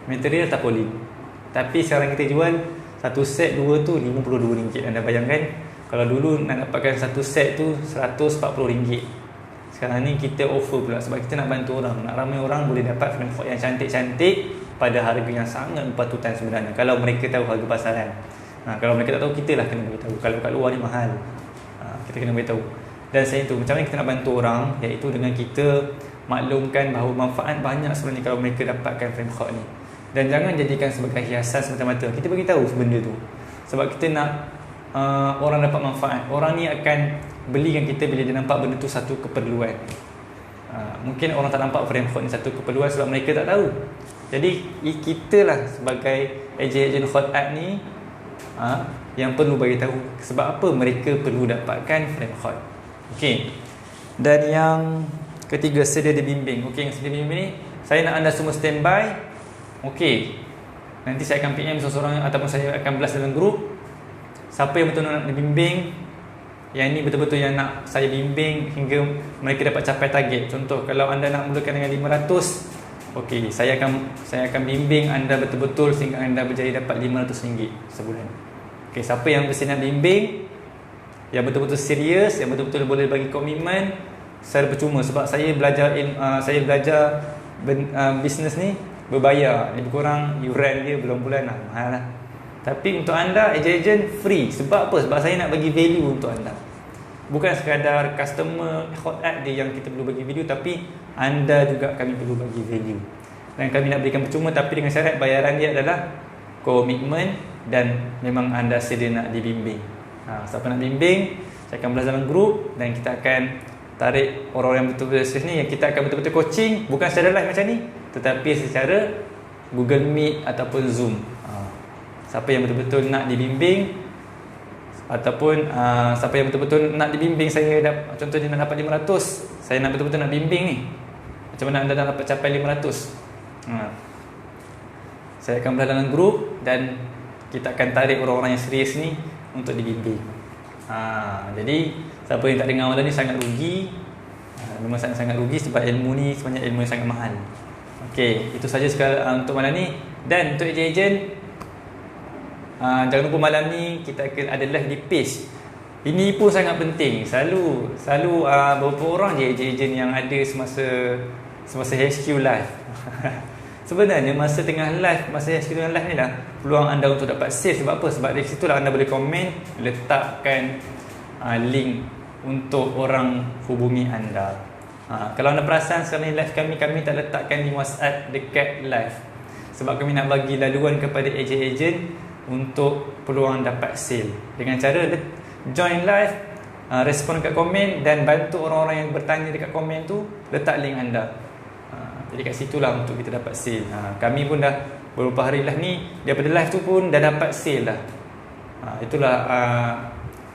Material tarpaulin. Tapi sekarang kita jual 1 set 2 tu RM52. Anda bayangkan kalau dulu nak dapatkan 1 set tu RM140. Sekarang ni kita offer pula sebab kita nak bantu orang, nak ramai orang boleh dapat frame Hot yang cantik-cantik pada harga yang sangat berpatutan sebenarnya, kalau mereka tahu harga pasaran. Kalau mereka tak tahu, kita lah kena beritahu. Kalau kat luar ni mahal, kita kena beritahu. Dan saya tu, macam mana kita nak bantu orang, iaitu dengan kita maklumkan bahawa manfaat banyak sebenarnya kalau mereka dapatkan frame Hot ni. Dan jangan jadikan sebagai hiasan semata-mata. Kita bagi tahu benda tu. Sebab kita nak orang dapat manfaat. Orang ni akan belikan kita bila dia nampak benda tu satu keperluan. Mungkin orang tak nampak frame khot ni satu keperluan sebab mereka tak tahu. Jadi kita lah sebagai ejen-ejen khot art ni yang perlu bagi tahu sebab apa mereka perlu dapatkan frame khot. Okey. Dan yang ketiga, sedia dibimbing. Okey, yang sedia dibimbing ni saya nak anda semua standby. Okey. Nanti saya akan PM seseorang ataupun saya akan blast dalam grup. Siapa yang betul nak dibimbing, yang ni betul-betul yang nak saya bimbing hingga mereka dapat capai target. Contoh, kalau anda nak mulakan dengan 500, okey, saya akan bimbing anda betul-betul sehingga anda berjaya dapat RM500 sebulan. Okey, siapa yang mesti nak bimbing, yang betul-betul serius, yang betul-betul boleh bagi komitmen secara percuma, sebab saya belajar bisnes ni berbayar, lebih kurang yuran dia bulan-bulan lah, mahal lah. Tapi untuk anda ejen-ejen free. Sebab apa? Sebab saya nak bagi value untuk anda. Bukan sekadar customer hot art dia yang kita perlu bagi value, tapi anda juga kami perlu bagi value. Dan kami nak berikan percuma, tapi dengan syarat bayaran dia adalah komitmen dan memang anda sedia nak dibimbing. Siapa nak bimbing, saya akan belas dalam grup dan kita akan tarik orang-orang yang betul-betul serius ni, yang kita akan betul-betul coaching, bukan secara live macam ni, tetapi secara Google Meet ataupun Zoom. Siapa yang betul-betul nak dibimbing, ataupun siapa yang betul-betul nak dibimbing, saya contohnya nak dapat 500, saya nak betul-betul nak bimbing ni, macam mana anda nak dapat capai 500? Saya akan berada dalam grup dan kita akan tarik orang-orang yang serius ni untuk dibimbing. Jadi siapa yang tak dengar malam ni sangat rugi. Memang sangat rugi sebab ilmu ni sebenarnya ilmu yang sangat mahal. Okey, itu saja untuk malam ni. Dan untuk ejen-ejen, jangan lupa malam ni kita akan ada live di page. Ini pun sangat penting. Selalu beberapa orang je ejen-ejen yang ada semasa HQ live. Sebenarnya masa tengah live, masa HQ tengah live ni lah peluang anda untuk dapat save. Sebab apa? Sebab dari situ lah anda boleh komen, letakkan link untuk orang hubungi anda. Kalau anda perasan sekarang ni live kami tak letakkan di WhatsApp dekat live, sebab kami nak bagi laluan kepada ejen-ejen untuk peluang dapat sale dengan cara join live, respon kat komen dan bantu orang-orang yang bertanya dekat komen tu letak link anda. Jadi kat situlah untuk kita dapat sale. Kami pun dah beberapa hari live ni, daripada live tu pun dah dapat sale dah. Itulah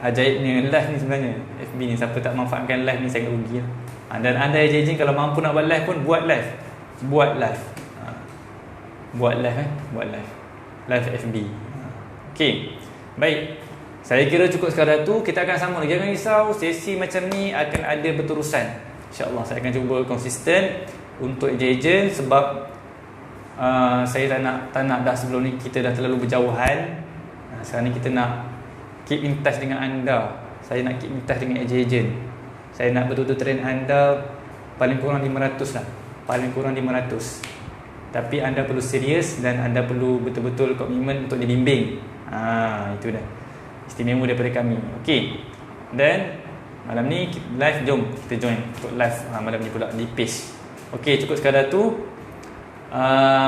ajaibnya live ni sebenarnya. FB ni siapa tak manfaatkan live ni sangat rugi lah. Dan anda ejen-ejen kalau mampu nak buat live pun buat live. Buat live. Buat live live FB. Okey. Baik. Saya kira cukup sekadar tu. Kita akan sambung lagi. Jangan risau, sesi macam ni akan ada berterusan. InsyaAllah saya akan cuba konsisten untuk ejen-ejen sebab saya tak nak dah sebelum ni kita dah terlalu berjauhan. Sekarang ni kita nak keep in touch dengan anda. Saya nak keep in touch dengan ejen-ejen. Saya nak betul-betul train anda paling kurang 500 lah. Paling kurang 500. Tapi anda perlu serius dan anda perlu betul-betul komitmen untuk dibimbing. Itu dah istimewa daripada kami. Okey. Dan malam ni live, jom kita join untuk live malam ni pula di page. Okey, cukup sekadar tu.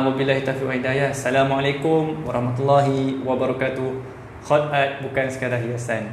Wabillahi taufiq wal hidayah. Assalamualaikum warahmatullahi wabarakatuh. Khot art bukan sekadar hiasan.